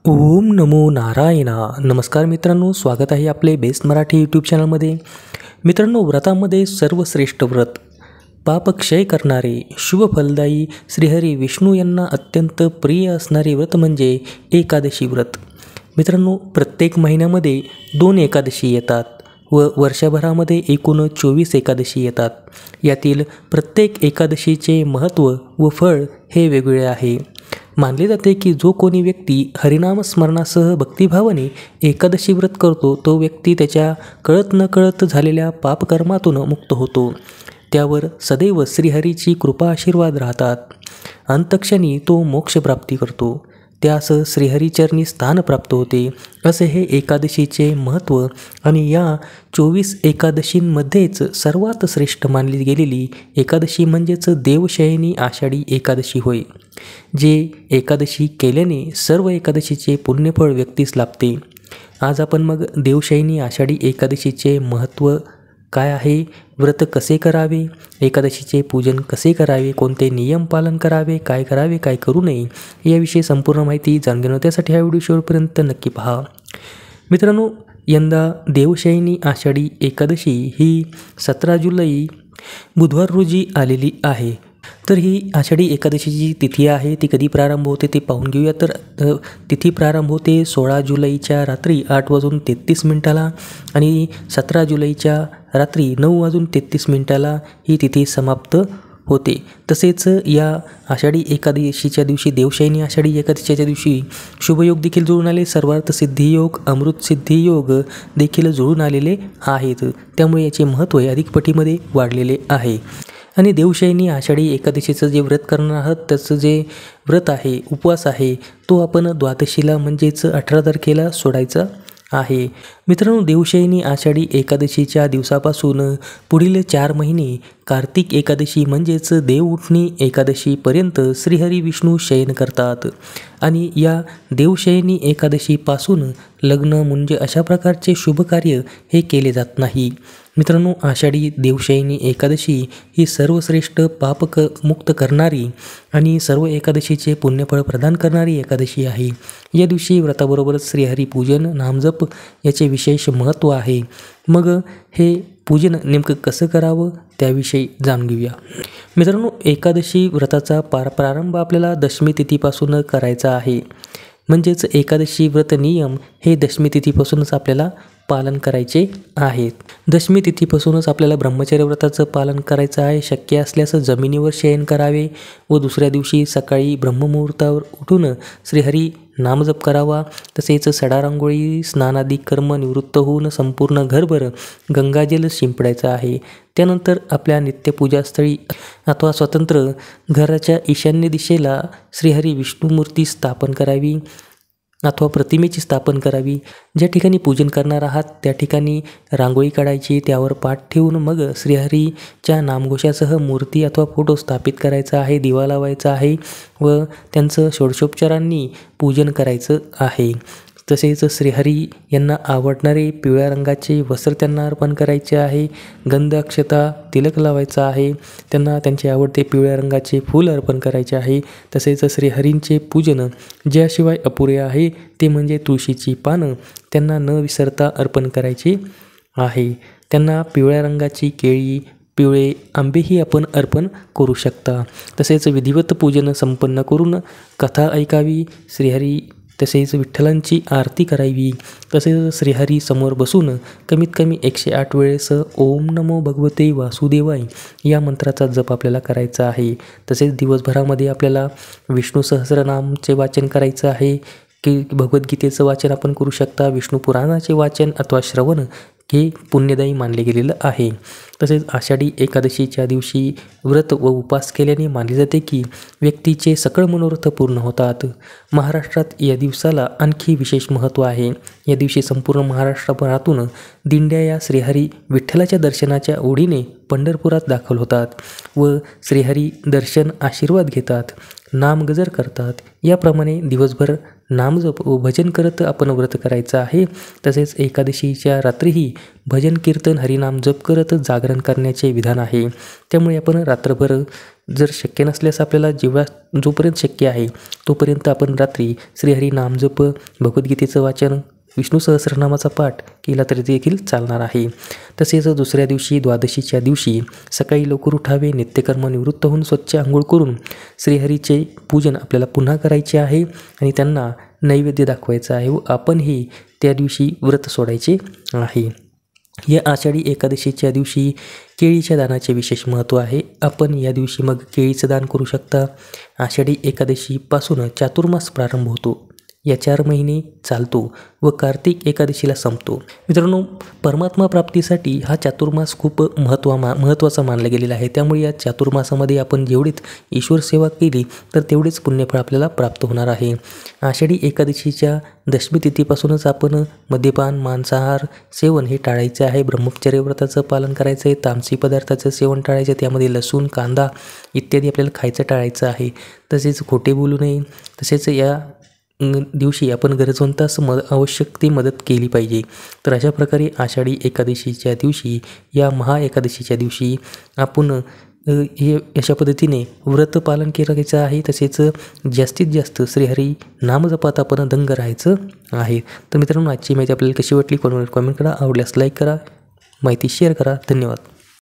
ओम नमो नारायणा. नमस्कार मित्रांनो, स्वागत आहे आपले बेस्ट मराठी यूट्यूब चॅनलमध्ये. मित्रांनो, व्रतामध्ये सर्वश्रेष्ठ व्रत, पापक्षय करणारे, शुभ फलदायी, श्रीहरी विष्णू यांना अत्यंत प्रिय असणारे व्रत म्हणजे एकादशी व्रत. मित्रांनो, प्रत्येक महिन्यामध्ये 2 एकादशी येतात व वर्षभरामध्ये एकूण 24 एकादशी येतात. यातील प्रत्येक एकादशीचे महत्त्व व फळ हे वेगवेगळे आहे. मानले जाते की जो कोणी व्यक्ती हरिनाम स्मरणासह भक्तिभावाने एकादशी व्रत करतो तो व्यक्ती त्याच्या कळत नकळत झालेल्या पापकर्मातून मुक्त होतो. त्यावर सदैव श्रीहरीची कृपा आशीर्वाद राहतात. अंतक्षणी तो मोक्षप्राप्ती करतो, त्यास श्रीहरीचरणी स्थान प्राप्त होते. असे हे एकादशीचे महत्त्व आणि या 24 एकादशींमध्येच सर्वात श्रेष्ठ मानली गेलेली एकादशी म्हणजेच देवशयनी आषाढी एकादशी होय. जे एकादशी केल्याने सर्व एकादशीचे पुण्यफळ व्यक्तीस लाभते. आज आपण मग देवशयनी आषाढी एकादशीचे महत्त्व काय आहे, व्रत कसे करावे, एकादशीचे पूजन कसे करावे, कोणते नियम पालन करावे, काय करावे काय करू नये याविषयी संपूर्ण माहिती जाणून घेणं, त्यासाठी हा व्हिडिओ शेवटपर्यंत नक्की पहा. मित्रांनो, यंदा देवशयनी आषाढी एकादशी ही 17 जुलै बुधवार रोजी आलेली आहे. तर ही आषाढी एकादशीची तिथी आहे, ती कधी प्रारंभ होते ते पाहून घेऊया. तर तिथी प्रारंभ होते 16 जुलैच्या रात्री 8:33 आणि 17 जुलैच्या रात्री 9:33 ही तिथी समाप्त होते. तसेच या आषाढी एकादशीच्या दिवशी, देवशयनी आषाढी एकादशीच्या दिवशी शुभयोग देखील जुळून आले. सर्वार्थ सिद्धियोग, अमृत सिद्धियोग देखील जुळून आलेले आहेत. त्यामुळे याचे महत्त्व अधिक पटीमध्ये वाढलेले आहे. आणि देवशयनी आषाढी एकादशीचं जे व्रत करणार आहात त्याचं जे व्रत आहे, उपवास आहे, तो आपण द्वादशीला म्हणजेच 18 तारखेला सोडायचा आहे. मित्रांनो, देवशयनी आषाढी एकादशीच्या दिवसापासून पुढील 4 महिने कार्तिक एकादशी म्हणजेच देवउठणी एकादशीपर्यंत श्रीहरी विष्णू शयन करतात. आणि या देवशयनी एकादशीपासून लग्न म्हणजे अशा प्रकारचे शुभ कार्य हे केले जात नाही. मित्रांनो, आषाढी देवशयनी एकादशी ही सर्वश्रेष्ठ मुक्त करणारी आणि सर्व एकादशीचे पुण्यफळ प्रदान करणारी एकादशी आहे. या दिवशी व्रताबरोबरच श्रीहरी पूजन, नामजप याचे विशेष महत्त्व आहे. मग हे पूजन नेमकं कसं करावं त्याविषयी जाणून घेऊया. मित्रांनो, एकादशी व्रताचा प्रारंभ आपल्याला दशमी तिथीपासून करायचा आहे. म्हणजेच एकादशी व्रत नियम हे दशमी तिथीपासूनच आपल्याला पालन करायचे आहेत. दशमी तिथीपासूनच आपल्याला ब्रह्मचर्य व्रताचं पालन करायचं आहे. शक्य असल्यास जमिनीवर शयन करावे व दुसऱ्या दिवशी सकाळी ब्रह्ममुहूर्तावर उठून श्रीहरी नामजप करावा. तसेच सडा रांगोळी स्नानादी कर्म निवृत्त होऊन संपूर्ण घरभर गंगाजल शिंपडायचं आहे. त्यानंतर आपल्या नित्यपूजास्थळी अथवा स्वतंत्र घराच्या ईशान्य दिशेला श्रीहरी विष्णूमूर्ती स्थापन करावी अथवा प्रतिमेची स्थापन करावी. ज्या ठिकाणी पूजन करणार आहात त्या ठिकाणी रांगोळी काढायची, त्यावर पाट ठेवून मग श्रीहरीच्या नामघोषासह मूर्ती अथवा फोटो स्थापित करायचा आहे, दिवा लावायचा आहे व त्यांचं षोडशोपचारांनी पूजन करायचं आहे. तसेच श्रीहरी यांना आवडणारे पिवळ्या रंगाचे वस्त्र त्यांना अर्पण करायचे आहे. गंध, अक्षता, तिलक लावायचा आहे. त्यांना त्यांचे आवडते पिवळ्या रंगाचे फूल अर्पण करायचे आहे. तसेच श्रीहरींचे पूजन ज्याशिवाय अपुरे आहे ते म्हणजे तुळशीची पानं त्यांना न विसरता अर्पण करायची आहे. त्यांना पिवळ्या रंगाची केळी, पिवळे आंबेही आपण अर्पण करू शकता. तसेच विधिवत पूजन संपन्न करून कथा ऐकावी, श्रीहरी तसेच विठ्ठलांची आरती करावी. तसेच श्रीहरी समोर बसून कमीत कमी 108 वेळेस ओम नमो भगवते वासुदेवाय या मंत्राचा जप आपल्याला करायचा आहे. तसेच दिवसभरामध्ये आपल्याला विष्णू सहस्रनामचे वाचन करायचं आहे की भगवद्गीतेचं वाचन आपण करू शकता. विष्णू पुराणाचे वाचन अथवा श्रवण हे पुण्यदायी मानले गेलेलं आहे. तसेच आषाढी एकादशीच्या दिवशी व्रत व उपवास केल्याने मानले जाते की व्यक्तीचे सकळ मनोरथ पूर्ण होतात. महाराष्ट्रात या दिवसाला आणखी विशेष महत्त्व आहे. या दिवशी संपूर्ण महाराष्ट्रभरातून दिंड्या या श्रीहरी विठ्ठलाच्या दर्शनाच्या ओढीने पंढरपुरात दाखल होतात व श्रीहरी दर्शन आशीर्वाद घेतात, नामगजर करतात. याप्रमाणे दिवसभर नामजप व भजन करत आपण व्रत करायचं आहे. तसेच एकादशीच्या रात्रीही भजन कीर्तन हरिनाम जप करत जागरण करण्याचे विधान आहे. त्यामुळे आपण रात्रभर जर शक्य नसल्यास आपल्याला जोपर्यंत शक्य आहे तोपर्यंत आपण रात्री श्रीहरी नामजप, भगवद्गीतेचं वाचन, विष्णू सहस्रनामाचा पाठ केला तरी देखील चालणार आहे. तसेच दुसऱ्या दिवशी द्वादशीच्या दिवशी सकाळी लवकर उठावे, नित्यकर्म निवृत्त होऊन स्वच्छ आंघोळ करून श्रीहरीचे पूजन आपल्याला पुन्हा करायचे आहे आणि त्यांना नैवेद्य दाखवायचा आहे व आपणही त्या दिवशी व्रत सोडायचे आहे. या आषाढी एकादशीच्या दिवशी केळीच्या दानाचे विशेष महत्त्व आहे. आपण या दिवशी मग केळीचं दान करू शकता. आषाढी एकादशीपासून चातुर्मास प्रारंभ होतो. या 4 महिने चालतो व कार्तिक एकादशीला संपतो. मित्रांनो, परमात्मा प्राप्तीसाठी हा चातुर्मास खूप महत्त्वाचा मानला गेलेला आहे. त्यामुळे या चातुर्मासामध्ये आपण जेवढीच ईश्वर सेवा केली तर तेवढेच पुण्यफळ आपल्याला प्राप्त होणार आहे. आषाढी एकादशीच्या दशमी तिथीपासूनच आपण मद्यपान, मांसाहार सेवन हे टाळायचे आहे. ब्रह्मचर्य व्रताचं पालन करायचं आहे. तामसी पदार्थाचं सेवन टाळायचं आहे. त्यामध्ये लसूण, कांदा इत्यादी आपल्याला खायचं टाळायचं आहे. तसेच खोटे बोलू नये. तसेच या दिवशी आपण गरजवंतास आवश्यक ती मदत केली पाहिजे. तर अशा प्रकारे आषाढी एकादशीच्या दिवशी, या महाएकादशीच्या दिवशी आपण हे अशा पद्धतीने व्रत पालन करायचं आहे. तसेच जास्तीत जास्त श्रीहरी नामजपात आपण दंग राहायचं आहे. तर मित्रांनो, आजची माहिती आपल्याला कशी वाटली कॉमेंट करा. आवडल्यास लाईक करा, माहिती शेअर करा. धन्यवाद.